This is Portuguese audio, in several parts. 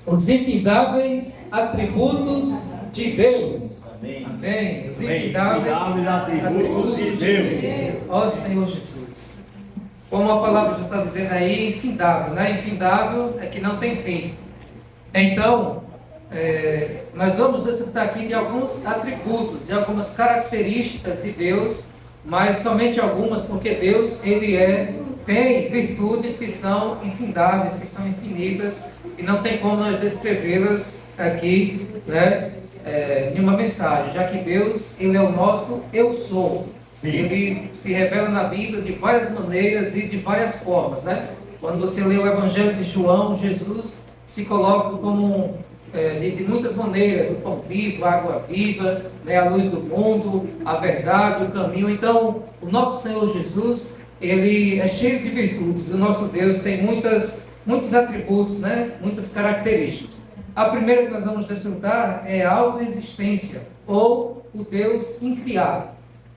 Os infindáveis atributos de Deus. Amém. Amém. Os Amém. infindáveis atributos de Deus. Ó Senhor Jesus. Como a palavra já está dizendo aí, infindável, né? Infindável é que não tem fim. Então, nós vamos desfrutar aqui de alguns atributos, de algumas características de Deus, mas somente algumas, porque Deus, Ele tem virtudes que são infindáveis, que são infinitas, e não tem como nós descrevê-las aqui, né, em uma mensagem, já que Deus, Ele é o nosso Eu Sou. Sim. Ele se revela na Bíblia de várias maneiras e de várias formas, né? Quando você lê o Evangelho de João, Jesus se coloca como de muitas maneiras, o pão vivo, a água viva, né, a luz do mundo, a verdade, o caminho. Então, o nosso Senhor Jesus, Ele é cheio de virtudes. O nosso Deus tem muitos atributos, né, muitas características. A primeira que nós vamos desfrutar é a autoexistência, ou o Deus incriado.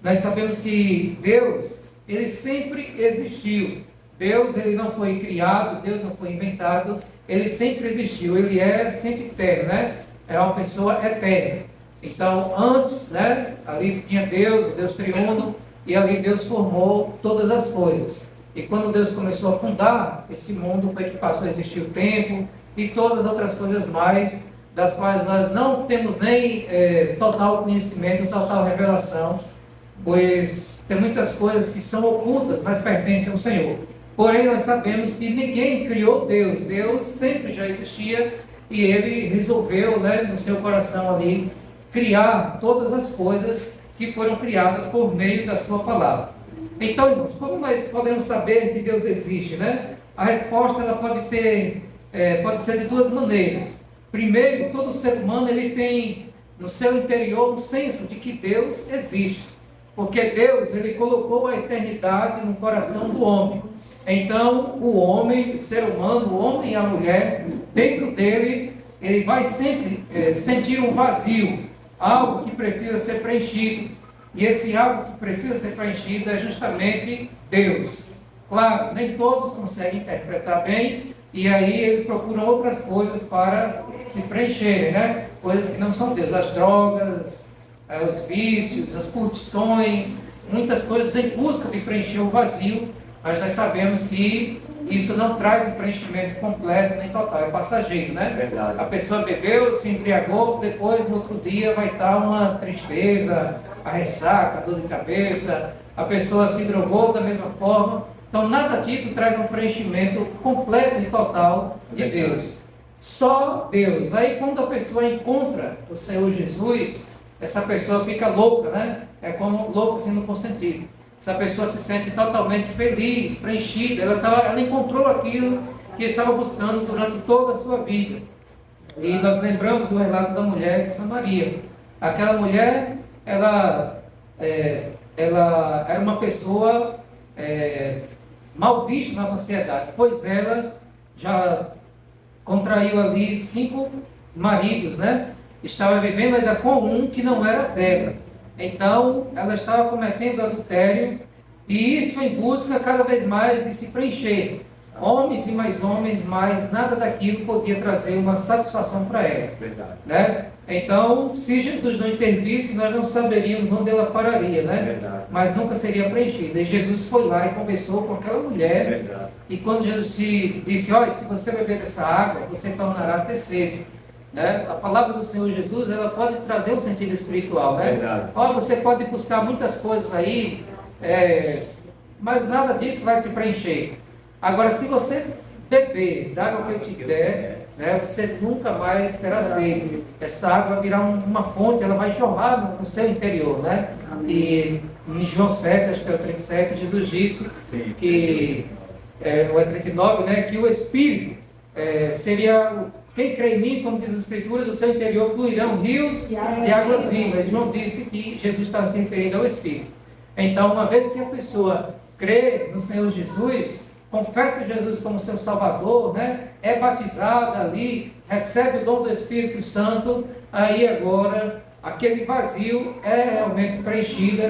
Nós sabemos que Deus, Ele sempre existiu. Deus, Ele não foi criado, Deus não foi inventado, Ele sempre existiu, Ele é sempre eterno, né? É uma pessoa eterna. Então, antes, né, ali tinha Deus, o Deus triuno, e ali Deus formou todas as coisas. E quando Deus começou a fundar esse mundo, foi que passou a existir o tempo e todas as outras coisas mais, das quais nós não temos nem total conhecimento, total revelação, pois tem muitas coisas que são ocultas, mas pertencem ao Senhor. Porém, nós sabemos que ninguém criou Deus. Deus sempre já existia e Ele resolveu, né, no seu coração ali, criar todas as coisas que foram criadas por meio da sua palavra. Então, irmãos, como nós podemos saber que Deus existe, né? A resposta ela pode ser de duas maneiras. Primeiro, todo ser humano ele tem no seu interior um senso de que Deus existe. Porque Deus ele colocou a eternidade no coração do homem. Então, o homem, o ser humano, o homem e a mulher, dentro dele, ele vai sempre sentir um vazio, algo que precisa ser preenchido. E esse algo que precisa ser preenchido é justamente Deus. Claro, nem todos conseguem interpretar bem, e aí eles procuram outras coisas para se preencherem, né? Coisas que não são Deus, as drogas, os vícios, as curtições, muitas coisas em busca de preencher o vazio. Mas nós sabemos que isso não traz o preenchimento completo nem total, é passageiro, né? Verdade. A pessoa bebeu, se embriagou, depois no outro dia vai estar uma tristeza, a ressaca, a dor de cabeça, a pessoa se drogou da mesma forma. Então nada disso traz um preenchimento completo e total de Deus. Só Deus. Aí quando a pessoa encontra o Senhor Jesus, essa pessoa fica louca, né? É como louca assim no bom sentido. Essa pessoa se sente totalmente feliz, preenchida, ela encontrou aquilo que estava buscando durante toda a sua vida. E nós lembramos do relato da mulher de Samaria. Aquela mulher, ela era uma pessoa mal vista na sociedade, pois ela já contraiu ali 5 maridos, né? Estava vivendo ainda com um que não era dela. Então, ela estava cometendo adultério, e isso em busca cada vez mais de se preencher. Homens e mais homens, mas nada daquilo podia trazer uma satisfação para ela. Verdade. Né? Então, se Jesus não intervisse, nós não saberíamos onde ela pararia, né? Verdade. Mas nunca seria preenchida. E Jesus foi lá e conversou com aquela mulher. Verdade. E quando Jesus disse, olha, se você beber dessa água, você tornará a ter sede. Né? A palavra do Senhor Jesus, ela pode trazer um sentido espiritual, né? Verdade. Olha, você pode buscar muitas coisas aí, mas nada disso vai te preencher. Agora, se você beber da água que eu te der, né, você nunca mais terá sede. Essa água vai virar uma fonte, ela vai jorrar no seu interior, né? E em João 7, acho que é o 37, Jesus disse que, ou é 39, né, que o Espírito seria... Quem crê em mim, como diz as Escrituras, do seu interior fluirão rios de águas vivas. João disse que Jesus estava se referindo ao Espírito. Então, uma vez que a pessoa crê no Senhor Jesus, confessa Jesus como seu Salvador, né? É batizada ali, recebe o dom do Espírito Santo, aí agora aquele vazio é realmente preenchido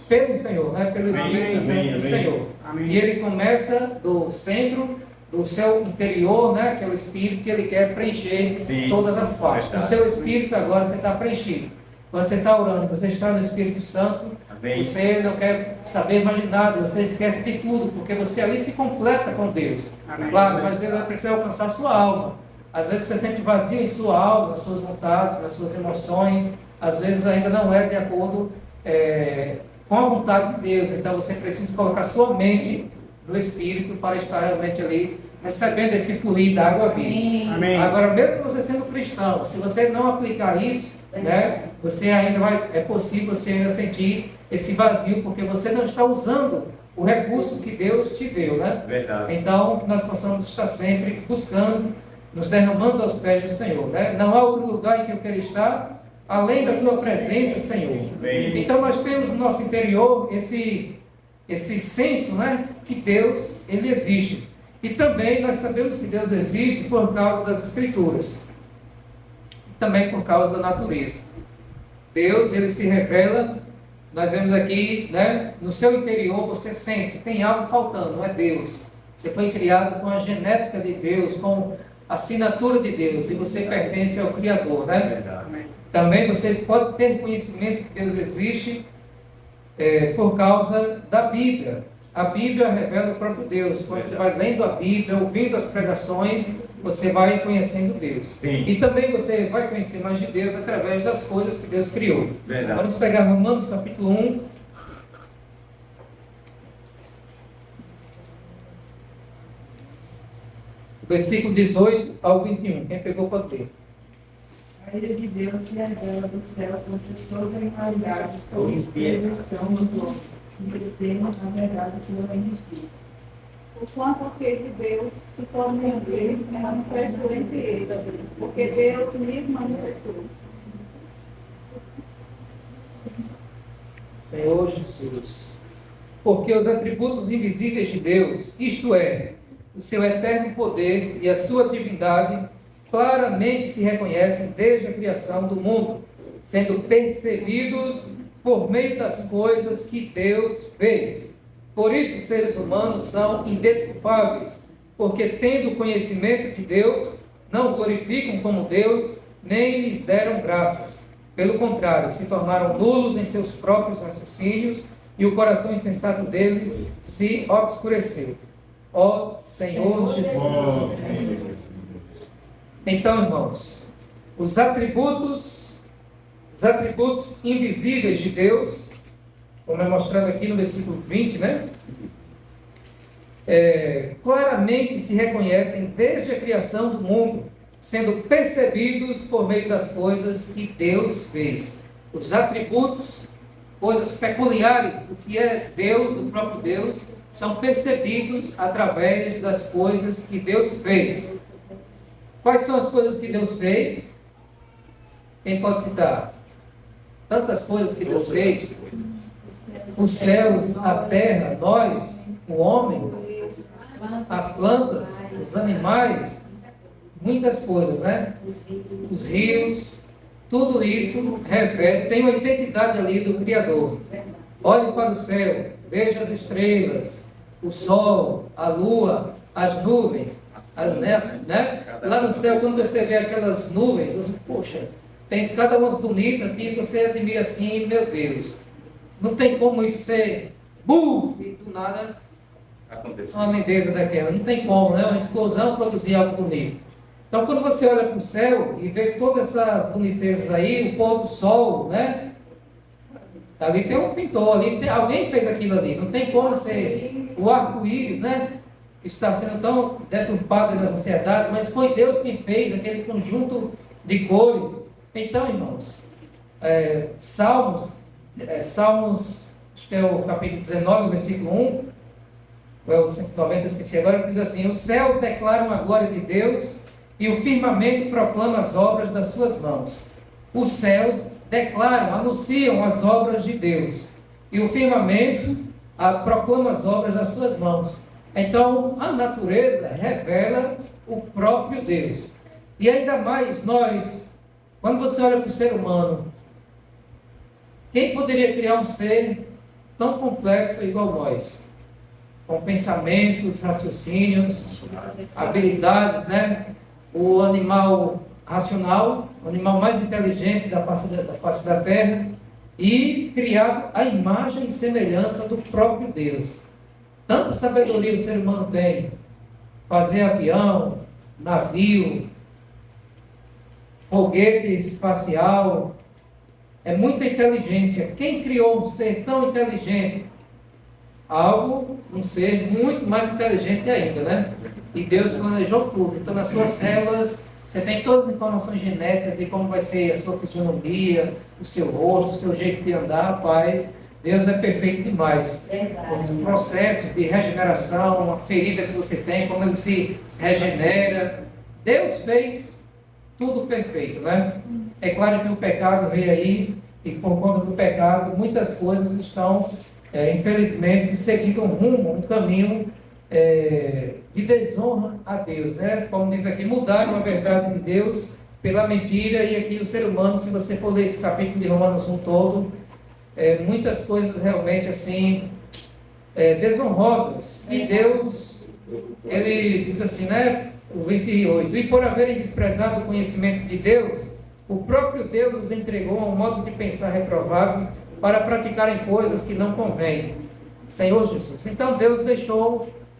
pelo Senhor, né? Pelo Espírito Santo do Senhor. Amém. E ele começa do centro do seu interior, né, que é o espírito, ele quer preencher todas as partes. O seu espírito agora você está preenchido. Quando você está orando, você está no Espírito Santo, você não quer saber mais de nada, você esquece de tudo, porque você ali se completa com Deus. Claro, mas Deus vai precisar alcançar a sua alma. Às vezes você sente vazio em sua alma, nas suas vontades, nas suas emoções, às vezes ainda não é de acordo com a vontade de Deus. Então você precisa colocar sua mente no Espírito para estar realmente ali recebendo esse fluir da água viva. Amém. Agora, mesmo você sendo cristão, se você não aplicar isso, né, você ainda é possível você ainda sentir esse vazio, porque você não está usando o recurso que Deus te deu, né? Verdade. Então, que nós possamos estar sempre buscando, nos derramando aos pés do Senhor, né? Não há outro lugar em que eu quero estar além da tua presença, Senhor. Amém. Então, nós temos no nosso interior esse senso, né, que Deus, ele existe. E também nós sabemos que Deus existe por causa das Escrituras. E também por causa da natureza. Deus, ele se revela, nós vemos aqui, né, no seu interior você sente, tem algo faltando, não é Deus. Você foi criado com a genética de Deus, com a assinatura de Deus, e você pertence ao Criador, né? Verdade. Também você pode ter conhecimento que Deus existe por causa da Bíblia. A Bíblia revela o próprio Deus. Quando você vai lendo a Bíblia, ouvindo as pregações, você vai conhecendo Deus. Sim. E também você vai conhecer mais de Deus através das coisas que Deus criou. Verdade. Vamos pegar Romanos capítulo 1. Versículo 18 ao 21. Quem pegou pode ler. A ira de Deus se revela do céu contra toda a impiedade, toda a perversão dos homens, entretendo a verdade pela injustiça. Porquanto aquele de Deus se torna ser manifestou entre eles, porque Deus lhes manifestou. Senhor Jesus. Porque os atributos invisíveis de Deus, isto é, o seu eterno poder e a sua divindade, claramente se reconhecem desde a criação do mundo, sendo percebidos por meio das coisas que Deus fez. Por isso os seres humanos são indesculpáveis, porque tendo conhecimento de Deus, não o glorificam como Deus, nem lhes deram graças. Pelo contrário, se tornaram nulos em seus próprios raciocínios, e o coração insensato deles se obscureceu. Ó Senhor Jesus. Então, irmãos, os atributos invisíveis de Deus, como é mostrado aqui no versículo 20, né? Claramente se reconhecem desde a criação do mundo, sendo percebidos por meio das coisas que Deus fez. Os atributos, coisas peculiares do que é Deus, do próprio Deus, são percebidos através das coisas que Deus fez. Quais são as coisas que Deus fez? Quem pode citar? Tantas coisas que Deus fez. Os céus, a terra, nós, o homem, as plantas, os animais, muitas coisas, né? Os rios, tudo isso revela, tem uma identidade ali do Criador. Olhe para o céu, veja as estrelas, o sol, a lua, as nuvens, né? Lá no céu, quando você vê aquelas nuvens, você, poxa, tem cada uma bonita aqui, você admira assim, meu Deus. Não tem como isso ser e do nada uma lindeza daquela. Não tem como, né? Uma explosão produzir algo bonito. Então, quando você olha para o céu e vê todas essas bonitezas aí, o pôr do sol, né? Ali tem um pintor, alguém fez aquilo ali. Não tem como ser o arco-íris, né? Que está sendo tão deturpado na sociedade, mas foi Deus quem fez aquele conjunto de cores. Então, irmãos, Salmos, acho que é o capítulo 19, versículo 1, ou é o 190, eu esqueci agora, que diz assim: os céus declaram a glória de Deus e o firmamento proclama as obras das suas mãos. Os céus declaram, anunciam as obras de Deus, e o firmamento proclama as obras das suas mãos. Então, a natureza revela o próprio Deus. E ainda mais nós, quando você olha para o ser humano, quem poderia criar um ser tão complexo igual nós? com pensamentos, raciocínios, habilidades, né? O animal racional, o animal mais inteligente da face da terra, e criado à imagem e semelhança do próprio Deus. Tanta sabedoria o ser humano tem, fazer avião, navio, foguete espacial, é muita inteligência. Quem criou um ser tão inteligente? Um ser muito mais inteligente ainda, né? E Deus planejou tudo. Então, nas suas células, você tem todas as informações genéticas de como vai ser a sua fisionomia, o seu rosto, o seu jeito de andar, Pai. Deus é perfeito demais. Os processos de regeneração, a ferida que você tem, como ele se regenera. Deus fez tudo perfeito, né? É claro que o pecado veio aí, e por conta do pecado, muitas coisas estão, infelizmente, seguindo um rumo, um caminho de desonra a Deus, né? Como diz aqui, mudaram a verdade de Deus pela mentira, e aqui o ser humano, se você for ler esse capítulo de Romanos 1 todo, muitas coisas realmente assim, desonrosas, e Deus, ele diz assim, né? O 28, e por haverem desprezado o conhecimento de Deus, o próprio Deus os entregou a um modo de pensar reprovável para praticarem coisas que não convêm. Senhor Jesus. Então Deus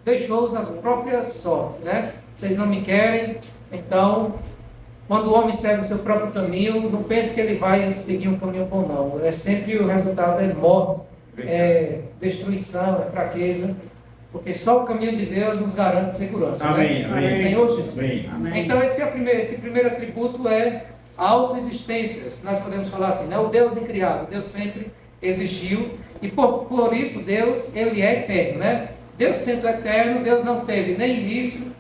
deixou-os as próprias sortes, né? Vocês não me querem, então, quando o homem segue o seu próprio caminho, não pense que ele vai seguir um caminho bom, não. É sempre o resultado é morte, destruição, fraqueza. Porque só o caminho de Deus nos garante segurança. Amém. Né? Amém. Senhor Jesus. Amém. Então, esse primeiro atributo é a autoexistência. Nós podemos falar assim, né? O Deus incriado. Deus sempre existiu. E por isso, Deus, ele é eterno. Né? Deus sendo eterno, Deus não teve nem início,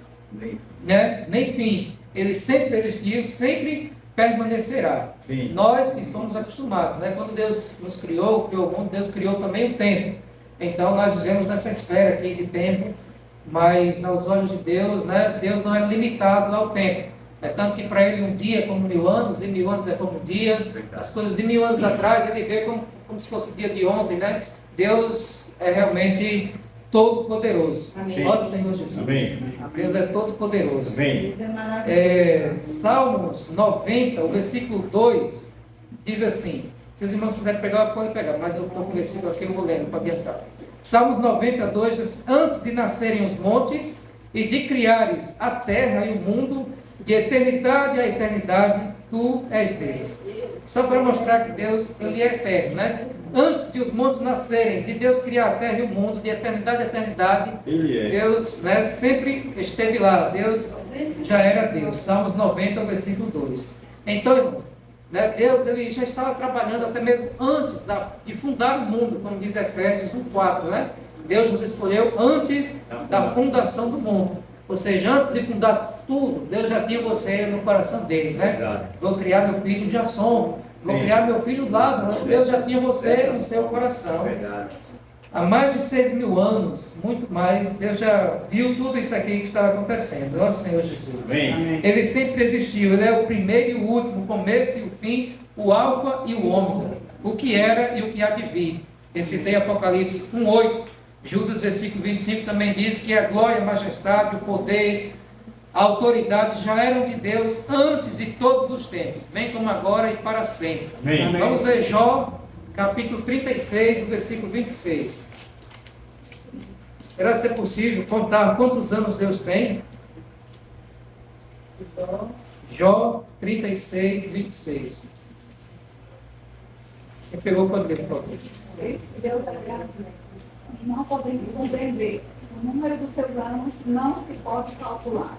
né? Nem fim. Ele sempre existiu, sempre permanecerá. Sim. Nós que somos acostumados. Né? Quando Deus nos criou o mundo, Deus criou também o tempo. Então, nós vivemos nessa esfera aqui de tempo, mas aos olhos de Deus, né, Deus não é limitado ao tempo. Tanto que para Ele um dia é como 1000 anos, e 1000 anos é como um dia. As coisas de 1000 anos atrás, Ele vê como se fosse o dia de ontem, né? Deus é realmente todo-poderoso. Nosso Senhor Jesus. Amém. Deus é todo-poderoso. Amém. Salmos 90, o versículo 2, diz assim... Se os irmãos quiserem pegar, podem pegar, mas eu estou com o versículo aqui, eu vou lendo para adiantar. Salmos 92 diz: antes de nascerem os montes e de criares a terra e o mundo, de eternidade a eternidade, tu és Deus. Só para mostrar que Deus, ele é eterno, né? Antes de os montes nascerem, de Deus criar a terra e o mundo, de eternidade a eternidade, Deus, né, sempre esteve lá. Deus já era Deus. Salmos 90, versículo 2. Então, irmãos, né, Deus, ele já estava trabalhando até mesmo antes de fundar o mundo, como diz Efésios 1:4, né? Deus nos escolheu antes da fundação do mundo. Ou seja, antes de fundar tudo, Deus já tinha você no coração dele, né? Verdade. Vou criar meu filho Jasson, vou criar meu filho Lázaro. Deus já tinha você no seu coração. Verdade. Há mais de 6.000 anos, muito mais, Deus já viu tudo isso aqui que estava acontecendo. Ó Senhor Jesus. Amém. Ele sempre existiu, ele é o primeiro e o último, o começo e o fim, o alfa e o ômega, o que era e o que há de vir. Eu citei Apocalipse 1:8, Judas versículo 25 também diz que a glória, a majestade, o poder, a autoridade já eram de Deus antes de todos os tempos, bem como agora e para sempre. Amém. Vamos ver Jó, capítulo 36, versículo 26. Será ser possível contar quantos anos Deus tem? Jó 36, 26. Quem pegou pode ler, por favor. Deus é grande e não podemos compreender. O número dos seus anos não se pode calcular.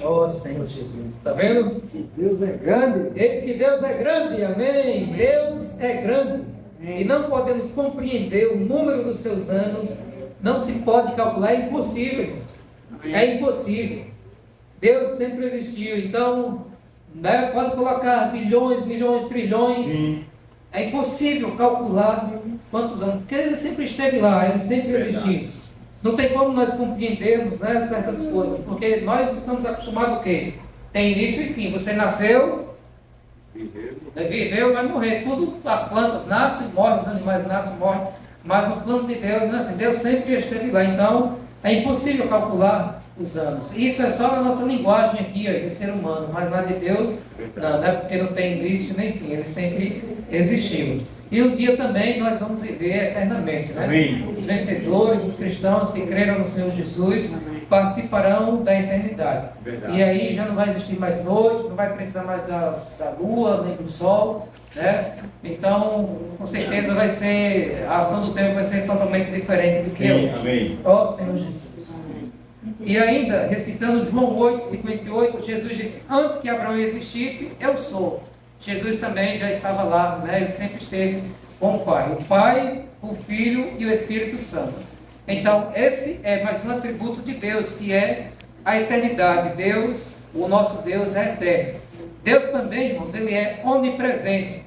Ó Senhor Jesus, está vendo? Deus é grande. Eis que Deus é grande, amém. Deus é grande. E não podemos compreender o número dos seus anos, não se pode calcular, é impossível, irmãos. É impossível. Deus sempre existiu, então, né, pode colocar bilhões, milhões, trilhões. Sim. É impossível calcular quantos anos, porque ele sempre esteve lá, ele sempre existiu. Não tem como nós compreendermos, né, certas coisas, porque nós estamos acostumados o quê? Tem início e fim. Você nasceu, viveu, vai morrer. Tudo, as plantas nascem, morrem, os animais nascem, morrem. Mas no plano de Deus, né, assim, Deus sempre esteve lá. Então, É impossível calcular os anos. Isso é só na nossa linguagem aqui, ó, de ser humano, mas na de Deus, não é porque não tem início nem fim, ele sempre existiu. E um dia também nós vamos viver eternamente, né? Amém. Os vencedores, os cristãos que creram no Senhor Jesus, participarão da eternidade. Verdade. E aí já não vai existir mais noite, não vai precisar mais da lua, nem do sol, né? Então, com certeza vai ser, a ação do tempo vai ser totalmente diferente do que é Sim, hoje. amém. Ó Senhor Jesus. E ainda, recitando João 8:58, Jesus disse: antes que Abraão existisse, eu sou. Jesus também já estava lá, né? Ele sempre esteve com o Pai, o Filho e o Espírito Santo. Então, esse é mais um atributo de Deus, que é a eternidade. Deus, o nosso Deus é eterno. Deus também, irmãos, ele é onipresente.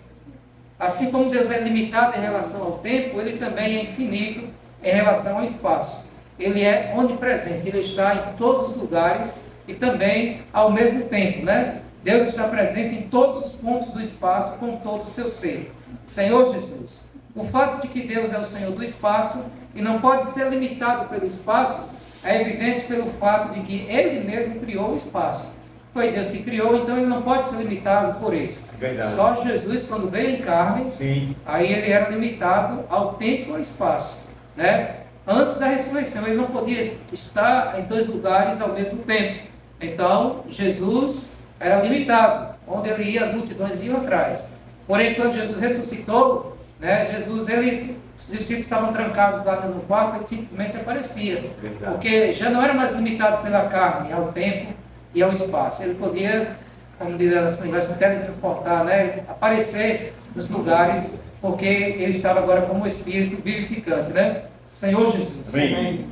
Assim como Deus é limitado em relação ao tempo, ele também é infinito em relação ao espaço. Ele é onipresente, ele está em todos os lugares e também ao mesmo tempo, né? Deus está presente em todos os pontos do espaço com todo o seu ser. Senhor Jesus, o fato de que Deus é o Senhor do espaço e não pode ser limitado pelo espaço é evidente pelo fato de que Ele mesmo criou o espaço. Foi Deus que criou, então Ele não pode ser limitado por isso. Verdade. Só Jesus, quando veio em carne, Sim. aí Ele era limitado ao tempo e ao espaço, né? Antes da ressurreição, Ele não podia estar em dois lugares ao mesmo tempo. Então, Jesus era limitado. Onde Ele ia, as multidões iam atrás. Porém, quando Jesus ressuscitou, né, os discípulos estavam trancados lá no quarto, Ele simplesmente aparecia. Verdade. Porque já não era mais limitado pela carne, ao tempo e ao espaço. Ele podia, como diz assim, vai se teletransportar, né, aparecer nos lugares, porque Ele estava agora como Espírito vivificante, né? Senhor Jesus. Amém.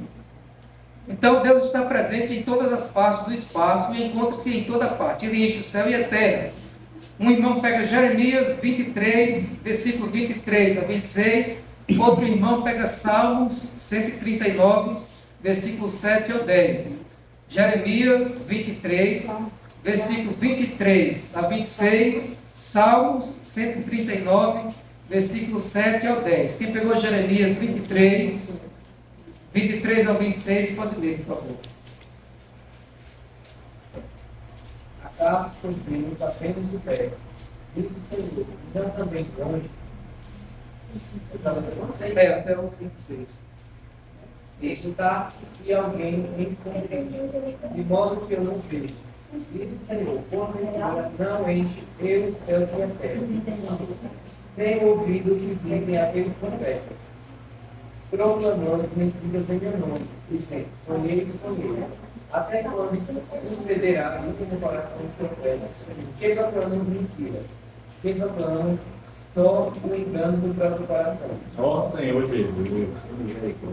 Então Deus está presente em todas as partes do espaço e encontra-se em toda parte. Ele enche o céu e a terra. Um irmão pega Jeremias 23, versículo 23 a 26. Outro irmão pega Salmos 139, versículo 7 ao 10. Jeremias 23, versículo 23 a 26. Salmos 139, versículo 7 ao 10. Quem pegou Jeremias 23 ao 26, pode ler, por favor. Acaso cumprimos apenas de pé, diz o Senhor, não também longe. Eu estava com vocês. Até o 26. Isso está que alguém me esconde, de modo que eu não vejo. Diz o Senhor, porventura não enche eu os céus e a terra. Tenho ouvido o que dizem aqueles profetas, proclamando mentiras em meu nome, dizendo, sonhei. Até quando sucederá isso no coração dos profetas, que proclamam mentiras, que proclamam só o engano do próprio coração. Ó Senhor Jesus.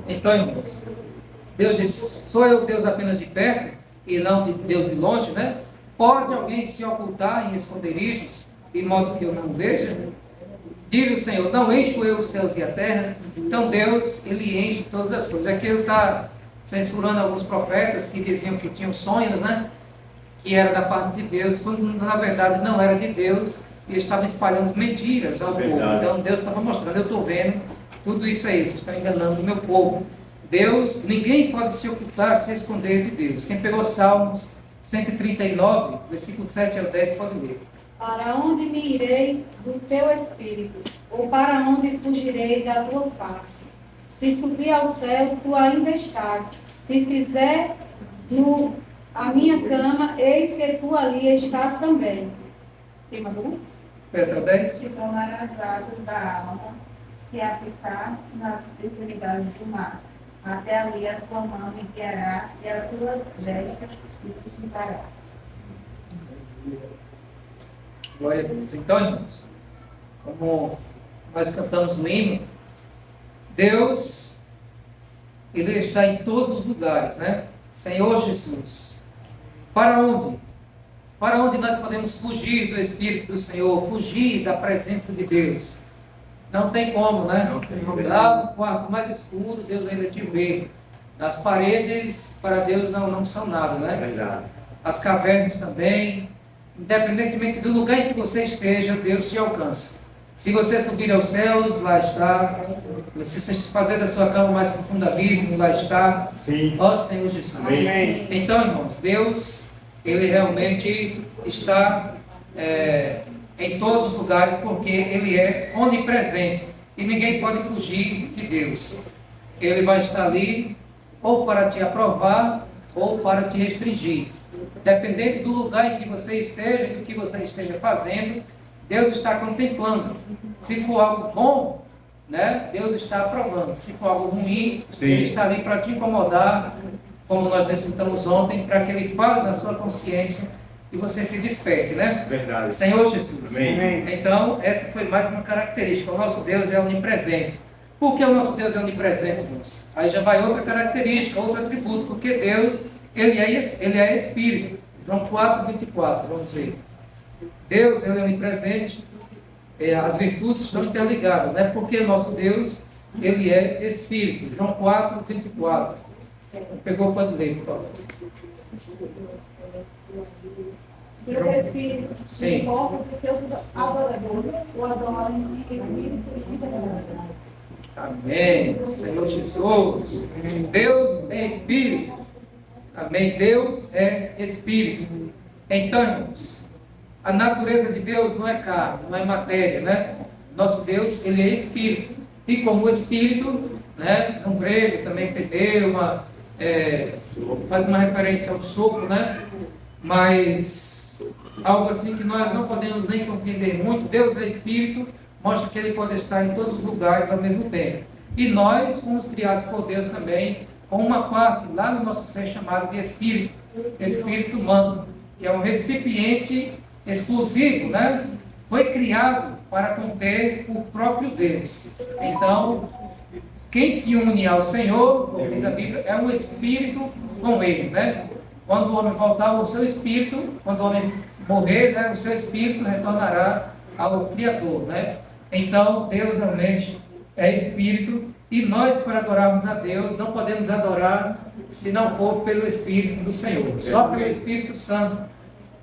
Então, irmãos, Deus diz: sou eu Deus apenas de perto e não de Deus de longe, né? Pode alguém se ocultar em esconderijos, de modo que eu não veja? Diz o Senhor: não encho eu os céus e a terra. Então Deus, Ele enche todas as coisas. Aqui Ele está censurando alguns profetas que diziam que tinham sonhos, né? Que era da parte de Deus, quando na verdade não era de Deus, e estavam espalhando mentiras ao povo. Então Deus estava mostrando: eu estou vendo tudo isso aí, vocês estão enganando o meu povo. Deus, ninguém pode se ocultar, se esconder de Deus. Quem pegou Salmos 139, versículo 7 ao 10, pode ler. Para onde me irei do teu espírito? Ou para onde fugirei da tua face? Se subir ao céu, tu ainda estás. Se fizer a minha cama, eis que tu ali estás também. Tem mais algum? Até o 10. Se tornar as águas da alma, se aplicar nas extremidades do mar. Até ali a tua mão me guiará e a tua destra me sustentará. Glória a Deus. Então, irmãos, como nós cantamos no hino, Deus, Ele está em todos os lugares, né? Senhor Jesus, para onde? Para onde nós podemos fugir do Espírito do Senhor, fugir da presença de Deus? Não tem como, né? Não tem. Lá no quarto mais escuro, Deus ainda te vê. As paredes, para Deus, não são nada, né? Verdade. As cavernas também. Independentemente do lugar em que você esteja, Deus te alcança. Se você subir aos céus, lá está. Se você fazer da sua cama mais profundo abismo, lá está. Sim. Ó Senhor Jesus. Amém. Então, irmãos, Deus, Ele realmente está em todos os lugares, porque Ele é onipresente. E ninguém pode fugir de Deus. Ele vai estar ali ou para te aprovar ou para te restringir. Dependendo do lugar em que você esteja e do que você esteja fazendo, Deus está contemplando. Se for algo bom, né, Deus está aprovando. Se for algo ruim, Sim. Ele está ali para te incomodar, como nós necessitamos ontem, para que Ele fale na sua consciência e você se desperte, né? Verdade. Senhor Jesus. Amém. Então, essa foi mais uma característica. O nosso Deus é onipresente. Por que o nosso Deus é onipresente, irmãos? Aí já vai outra característica, outro atributo, porque Deus, Ele é Espírito. João 4, 24, vamos ver. Deus, Ele é onipresente, as virtudes estão interligadas, né? Porque o nosso Deus, Ele é Espírito. João 4, 24. Pegou, pode ler, por favor. E o Espírito Sim. importa que os seus adoradores o adorem em espírito e em verdade. Amém. Senhor Jesus. Deus é Espírito. Amém. Deus é Espírito. Então, irmãos, a natureza de Deus não é carne, não é matéria, né? Nosso Deus, Ele é Espírito. E como Espírito, né? No grego também pneuma, faz uma referência ao sopro, né? Mas algo assim que nós não podemos nem compreender muito. Deus é Espírito, mostra que Ele pode estar em todos os lugares ao mesmo tempo. E nós fomos criados por Deus também, com uma parte lá no nosso ser chamado de Espírito, Espírito humano, que é um recipiente exclusivo, né? Foi criado para conter o próprio Deus. Então, quem se une ao Senhor, como diz a Bíblia, é um Espírito com Ele, né? Quando o homem voltar ao seu Espírito, quando o homem morrer, né, o seu Espírito retornará ao Criador, né? Então, Deus realmente é Espírito, e nós, para adorarmos a Deus, não podemos adorar se não for pelo Espírito do Senhor, só pelo Espírito Santo.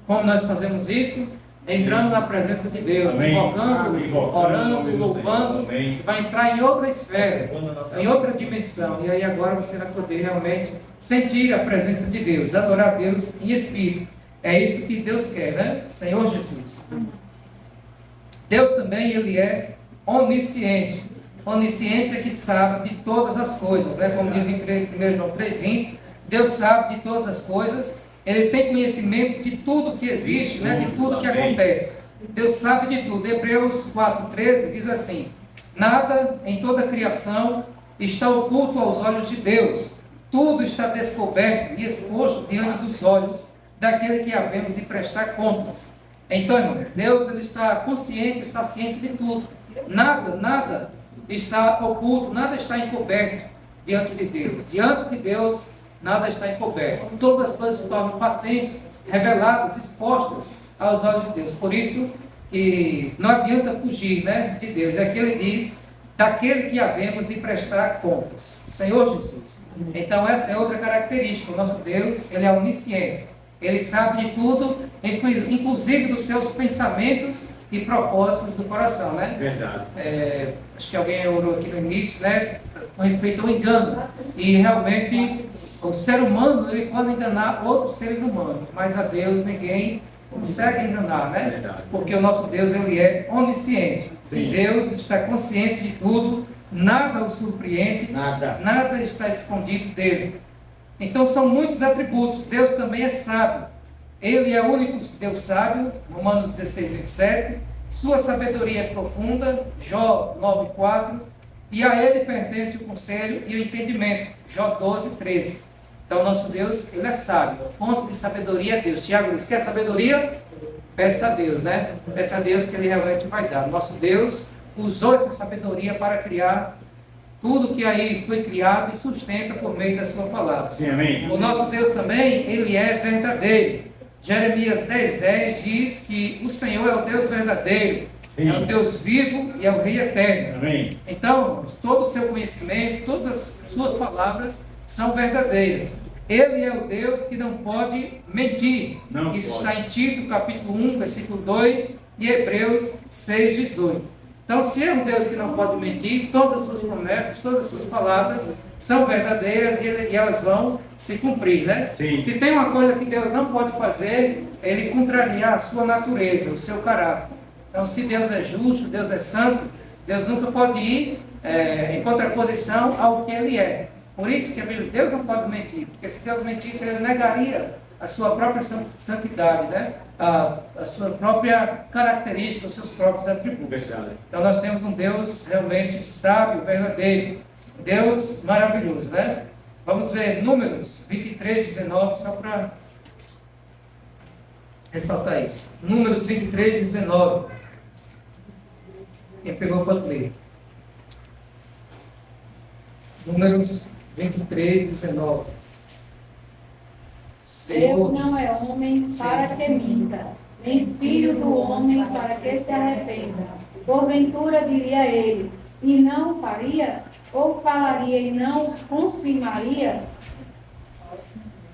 Como nós fazemos isso? Entrando na presença de Deus, Amém. invocando, orando, louvando, Amém. você vai entrar em outra esfera, em outra dimensão, e aí agora você vai poder realmente sentir a presença de Deus, adorar a Deus em Espírito. É isso que Deus quer, né? Senhor Jesus. Deus também, Ele é onisciente. Onisciente é que sabe de todas as coisas, né? Como diz em 1 João 3,20, Deus sabe de todas as coisas, Ele tem conhecimento de tudo que existe, né? De tudo que acontece. Deus sabe de tudo. Hebreus 4,13 diz assim: nada em toda a criação está oculto aos olhos de Deus. Tudo está descoberto e exposto diante dos olhos daquele que havemos de prestar contas. Então, irmão, Deus, Ele está consciente, está ciente de tudo. Nada está oculto, nada está encoberto diante de Deus. Diante de Deus, nada está encoberto. Todas as coisas se tornam patentes, reveladas, expostas aos olhos de Deus. Por isso que não adianta fugir, né, de Deus. É que Ele diz, daquele que havemos de prestar contas. Senhor Jesus. Então essa é outra característica. O nosso Deus, Ele é onisciente. Ele sabe de tudo, inclusive dos seus pensamentos e propósitos do coração, né? Verdade. Acho que alguém orou aqui no início, né? Com respeito ao engano. E realmente o ser humano, ele pode enganar outros seres humanos, mas a Deus ninguém consegue enganar, né? Verdade. Porque o nosso Deus, Ele é onisciente. Sim. Deus está consciente de tudo, nada o surpreende, nada está escondido dele. Então são muitos atributos. Deus também é sábio. Ele é o único Deus sábio, Romanos 16, 27. Sua sabedoria é profunda, Jó 9,4. E a Ele pertence o conselho e o entendimento, Jó 12, 13. Então nosso Deus, Ele é sábio. A fonte de sabedoria é Deus. Tiago diz, quer sabedoria? Peça a Deus, né? Peça a Deus que Ele realmente vai dar. Nosso Deus usou essa sabedoria para criar tudo que aí foi criado e sustenta por meio da sua palavra. Sim, amém. O nosso Deus também, Ele é verdadeiro. Jeremias 10,10 diz que o Senhor é o Deus verdadeiro, Sim. é o Deus vivo e é o Rei eterno. Amém. Então, todo o seu conhecimento, todas as suas palavras são verdadeiras. Ele é o Deus que não pode mentir. Não Isso pode. está em Tito, capítulo 1, versículo 2, e Hebreus 6,18. Então, se é um Deus que não pode mentir, todas as suas promessas, todas as suas palavras são verdadeiras e elas vão se cumprir, né? Sim. Se tem uma coisa que Deus não pode fazer, é Ele contrariar a sua natureza, o seu caráter. Então, se Deus é justo, Deus é santo, Deus nunca pode ir em contraposição ao que Ele é. Por isso que a Bíblia, Deus não pode mentir, porque se Deus mentisse, Ele negaria a sua própria santidade, né? A sua própria característica, os seus próprios atributos. Então nós temos um Deus realmente sábio, verdadeiro, Deus maravilhoso, né? Vamos ver Números 23, 19, só para ressaltar isso. Números 23, 19. Quem pegou pode ler. Números 23, 19. Deus não é homem para que minta, nem filho do homem para que se arrependa. Porventura diria ele, e não faria? Ou falaria e não confirmaria?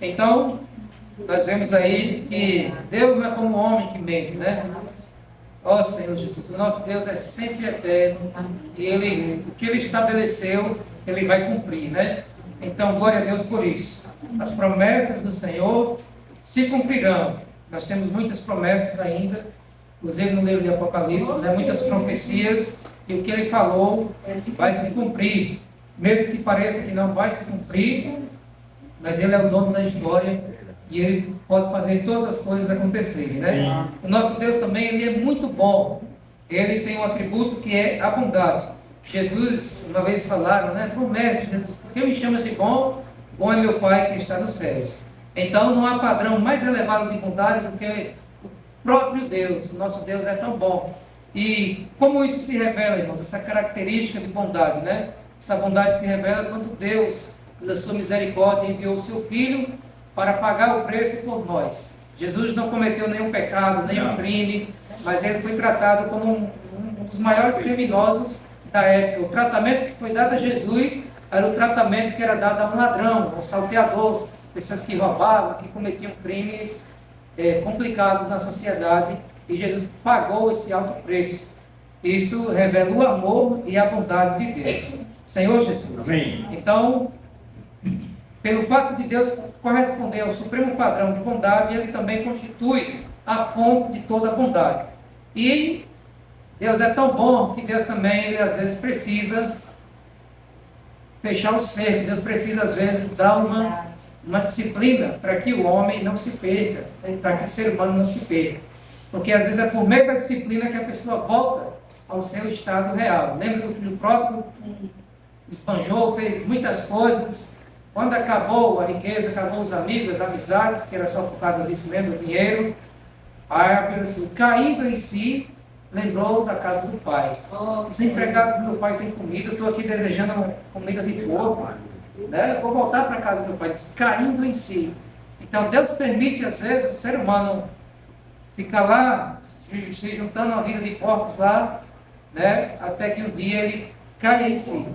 Então, nós vemos aí que Deus não é como um homem que mente, né? Ó Senhor Jesus, o nosso Deus é sempre eterno e o que Ele estabeleceu, Ele vai cumprir, né? Então, glória a Deus por isso. As promessas do Senhor se cumprirão. Nós temos muitas promessas ainda, inclusive no livro de Apocalipse, né? Muitas profecias, e o que Ele falou vai se cumprir. Mesmo que pareça que não vai se cumprir, mas Ele é o dono da história e Ele pode fazer todas as coisas acontecerem, né? O nosso Deus também, Ele é muito bom. Ele tem um atributo que é a bondade. Jesus, uma vez falaram, né? Bom mestre, Jesus, por que me chamas de bom? Bom é meu Pai que está nos céus. Então não há padrão mais elevado de bondade do que o próprio Deus. O nosso Deus é tão bom. E como isso se revela, irmãos? Essa característica de bondade, né? Essa bondade se revela quando Deus, pela sua misericórdia, enviou o seu Filho para pagar o preço por nós. Jesus não cometeu nenhum pecado, nenhum crime, mas ele foi tratado como um dos maiores criminosos da época. O tratamento que foi dado a Jesus era o tratamento que era dado a um ladrão, a um salteador, pessoas que roubavam, que cometiam crimes complicados na sociedade, e Jesus pagou esse alto preço. Isso revela o amor e a bondade de Deus. Senhor Jesus. Amém. Então, pelo fato de Deus corresponder ao supremo padrão de bondade, Ele também constitui a fonte de toda a bondade. E Deus é tão bom que Deus também, Ele às vezes precisa fechar o cerco. Deus precisa às vezes dar uma disciplina para que o homem não se perca, para que o ser humano não se perca. Porque às vezes é por meio da disciplina que a pessoa volta ao seu estado real. Lembra do filho pródigo? Esbanjou, fez muitas coisas. Quando acabou a riqueza, acabou os amigos, as amizades, que era só por causa disso mesmo, do dinheiro, aí, assim, caindo em si, lembrou da casa do pai. Os empregados do meu pai têm comida, eu estou aqui desejando uma comida de porco, né? Eu vou voltar para a casa do meu pai, caindo em si. Então Deus permite às vezes o ser humano ficar lá, se juntando a vida de porcos lá, né? Até que um dia ele caia em si.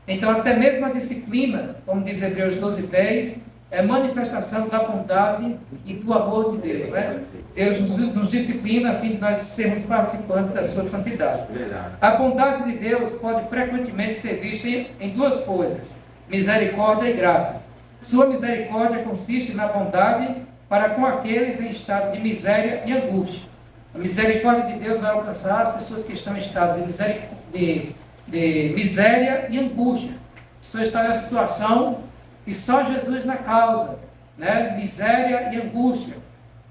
Então até mesmo a disciplina, como diz Hebreus 12:10, é manifestação da bondade e do amor de Deus, né? Deus nos disciplina a fim de nós sermos participantes da sua santidade. A bondade de Deus pode frequentemente ser vista em duas coisas: misericórdia e graça. Sua misericórdia consiste na bondade para com aqueles em estado de miséria e angústia. A misericórdia de Deus vai alcançar as pessoas que estão em estado de miséria e angústia. A pessoa está na situação que só Jesus na causa, né? Miséria e angústia.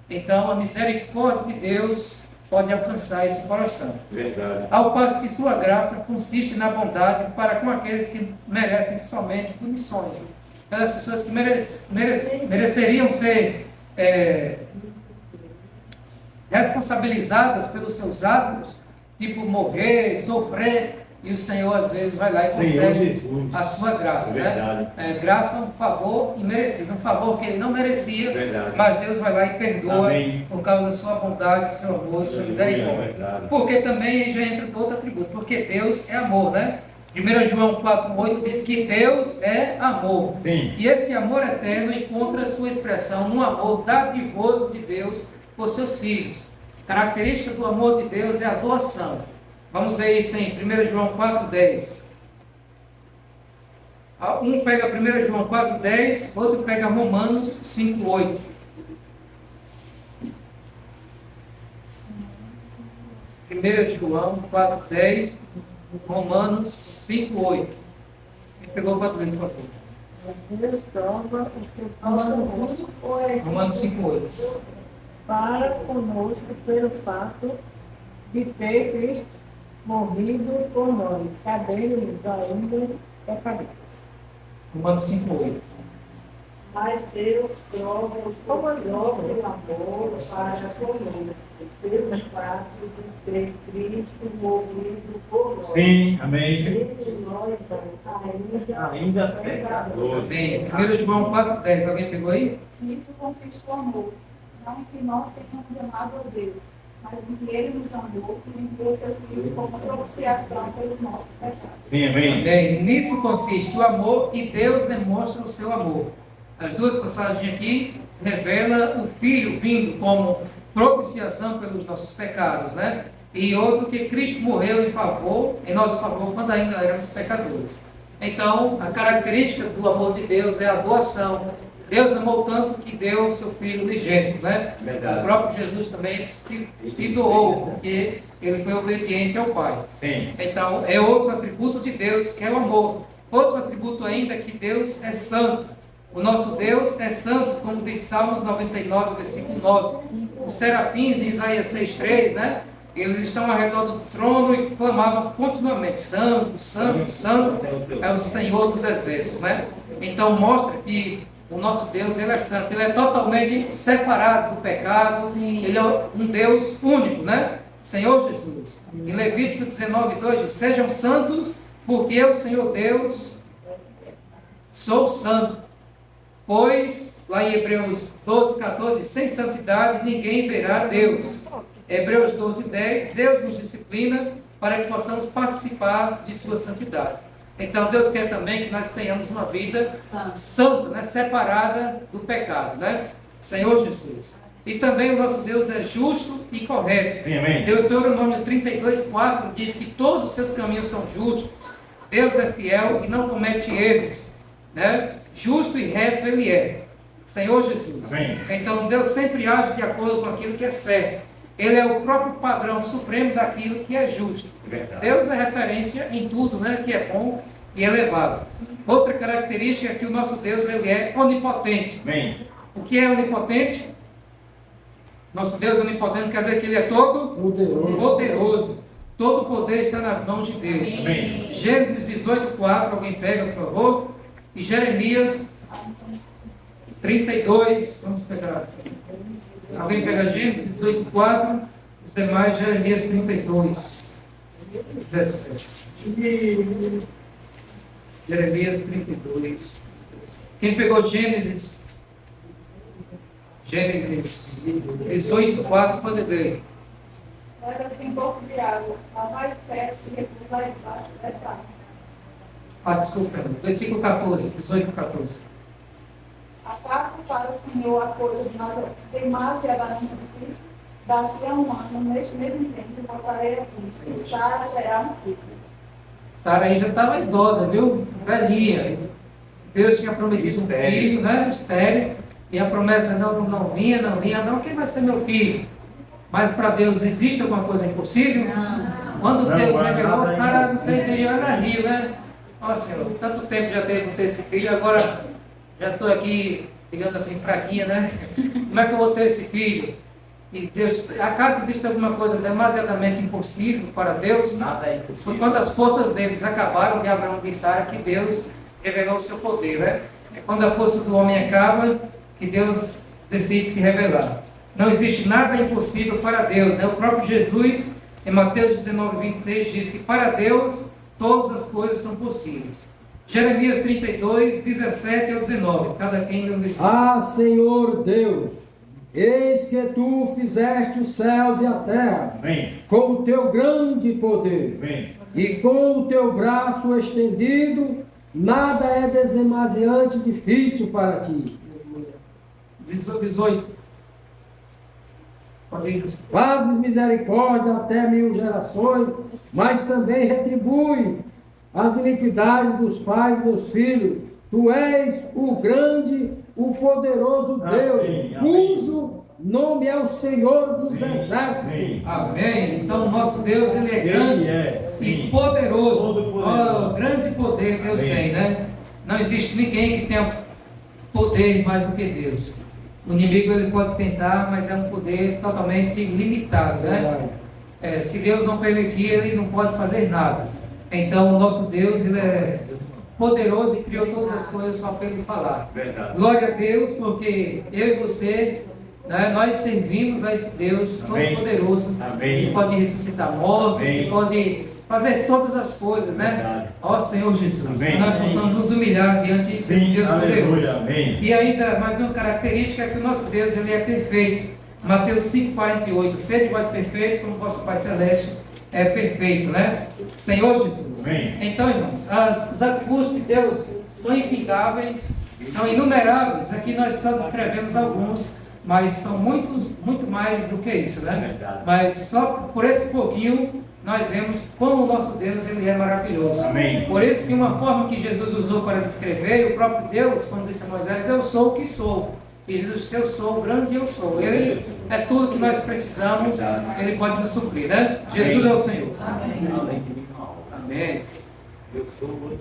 Então a misericórdia de Deus pode alcançar esse coração. Verdade. Ao passo que sua graça consiste na bondade para com aqueles que merecem somente punições. Aquelas pessoas que mereceriam ser responsabilizadas pelos seus atos, tipo morrer, sofrer, e o Senhor às vezes vai lá e concede a sua graça, né? Graça é um favor imerecido, um favor que ele não merecia, mas Deus vai lá e perdoa. Amém. Por causa da sua bondade, seu amor e sua misericórdia. Porque também já entra outro atributo, porque Deus é amor, né? 1 João 4,8 diz que Deus é amor. Sim. E esse amor eterno encontra sua expressão no amor dadivoso de Deus por seus filhos. A característica do amor de Deus é a doação. Vamos ver isso em 1 João 4,10. Um pega 1 João 4,10, outro pega Romanos 5,8. 1 João 4,10, Romanos 5,8. Quem pegou o 4,10, por favor? Deus prova o seu Romanos amor 1 ou é Romanos 5,8. para conosco pelo fato de ter Cristo morrido por nós, sabendo ainda pecadores. Romanos 5,8. Mas Deus prova o seu próprio amor para conosco, pelo fato de ter Cristo morrido por nós. Sim, amém. Entre nós Ainda pecadores. Bem, 1 João 4,10. Alguém pegou aí? Nisso consiste o amor, não que nós tenhamos amado a Deus, mas em que Ele nos amou e enviou seu Filho como propiciação pelos nossos pecados. Sim, amém. Bem, nisso consiste o amor e Deus demonstra o seu amor. As duas passagens aqui revela o Filho vindo como propiciação pelos nossos pecados, né? E outro que Cristo morreu em nosso favor, quando ainda éramos pecadores. Então, a característica do amor de Deus é a doação. Deus amou tanto que deu o seu Filho unigênito, né? Verdade. O próprio Jesus também se doou, porque ele foi obediente ao Pai. Sim. Então, é outro atributo de Deus, que é o amor. Outro atributo ainda é que Deus é santo. O nosso Deus é santo, como diz Salmos 99, versículo 9. Os serafins, em Isaías 6,3, né? Eles estão ao redor do trono e clamavam continuamente: Santo, Santo, Santo é o Senhor dos exércitos, né? Então, mostra que o nosso Deus, ele é santo. Ele é totalmente separado do pecado. Ele é um Deus único, né? Senhor Jesus. Em Levítico 19:2 diz: Sejam santos, porque eu, Senhor Deus, sou santo. Pois, lá em Hebreus 12:14, sem santidade ninguém verá Deus. Hebreus 12:10, Deus nos disciplina para que possamos participar de sua santidade. Então, Deus quer também que nós tenhamos uma vida santa, né? Separada do pecado, né? Senhor Jesus. E também o nosso Deus é justo e correto. Sim, amém. Deuteronômio 32:4 diz que todos os seus caminhos são justos. Deus é fiel e não comete erros, né? Justo e reto Ele é. Senhor Jesus. Amém. Então Deus sempre age de acordo com aquilo que é certo. Ele é o próprio padrão supremo daquilo que é justo. Verdade. Deus é referência em tudo, né, que é bom e elevado. Outra característica é que o nosso Deus, ele é onipotente. Amém. O que é onipotente? Nosso Deus onipotente quer dizer que Ele é todo poderoso. Todo poder está nas mãos de Deus. Amém. Gênesis 18:4, alguém pega, por favor. E Jeremias 32, vamos pegar. Alguém pega Gênesis 18:4, os demais Jeremias 32, 17. Jeremias 32, 17. Quem pegou Gênesis 18:4, pode ler. Pega assim um pouco de água, lavar os pés e repousar debaixo desta água. Desculpa, versículo 14, 18:14. Acaso para o Senhor a coisa demasiadamente difícil? Daqui a um ano, neste mesmo tempo, voltarei aqui, e Sara terá um filho. Sara aí já estava idosa, viu? Velhinha. Deus tinha prometido um filho, né? Estéril. E a promessa não vinha. Quem vai ser meu filho? Mas para Deus existe alguma coisa impossível? Não. Quando Deus revelou, Sara no seu interior era rio, né? Ó Senhor, tanto tempo já teve ter esse filho, agora já estou aqui, digamos assim, fraquinha, né? Como é que eu vou ter esse filho? E Deus, acaso existe alguma coisa demasiadamente impossível para Deus? Nada é Foi impossível. quando as forças deles acabaram, de Abraão e Sara, que Deus revelou o seu poder, né? É quando a força do homem acaba, que Deus decide se revelar. Não existe nada impossível para Deus, né? O próprio Jesus, em Mateus 19:26, diz que para Deus todas as coisas são possíveis. Jeremias 32, 17 ao 19. Cada quem não decide. Ah, Senhor Deus, eis que tu fizeste os céus e a terra Amém. com o teu grande poder Amém. e com o teu braço estendido, nada é demasiante difícil para ti. 18. Fazes misericórdia até 1000 gerações, mas também retribui as iniquidades dos pais e dos filhos. Tu és o grande, o poderoso Deus, Amém, amém. cujo nome é o Senhor dos Exércitos. Amém. Amém. Então, o nosso Deus, ele é grande e poderoso. Todo-poderoso. Grande poder Deus Amém. tem, né? Não existe ninguém que tenha poder mais do que Deus. O inimigo ele pode tentar, mas é um poder totalmente limitado, né? Se Deus não permitir, ele não pode fazer nada. Então, o nosso Deus, ele é poderoso e criou todas as coisas só para ele falar. Verdade. Glória a Deus, porque eu e você, né, nós servimos a esse Deus Amém. Todo-Poderoso, Amém. que pode ressuscitar mortos, Amém. que pode fazer todas as coisas, né? Verdade. Ó Senhor Jesus, Amém. que nós possamos nos humilhar diante desse Sim, Deus aleluia, poderoso. amém. E ainda mais uma característica é que o nosso Deus ele é perfeito. Mateus 5,48, sede vós perfeitos como vosso Pai Celeste é perfeito, né? Senhor Jesus. Amém. Então, irmãos, os atributos de Deus são infindáveis, são inumeráveis. Aqui nós só descrevemos alguns, mas são muito mais do que isso, né? Verdade. Mas só por esse pouquinho nós vemos como o nosso Deus ele é maravilhoso. Amém. Por isso que uma forma que Jesus usou para descrever, o próprio Deus, quando disse a Moisés, eu sou o que sou. E Jesus disse, eu sou o grande eu sou. Ele é tudo que nós precisamos, ele pode nos suprir, né? Amém. Jesus é o Senhor. Amém. Amém. Eu sou.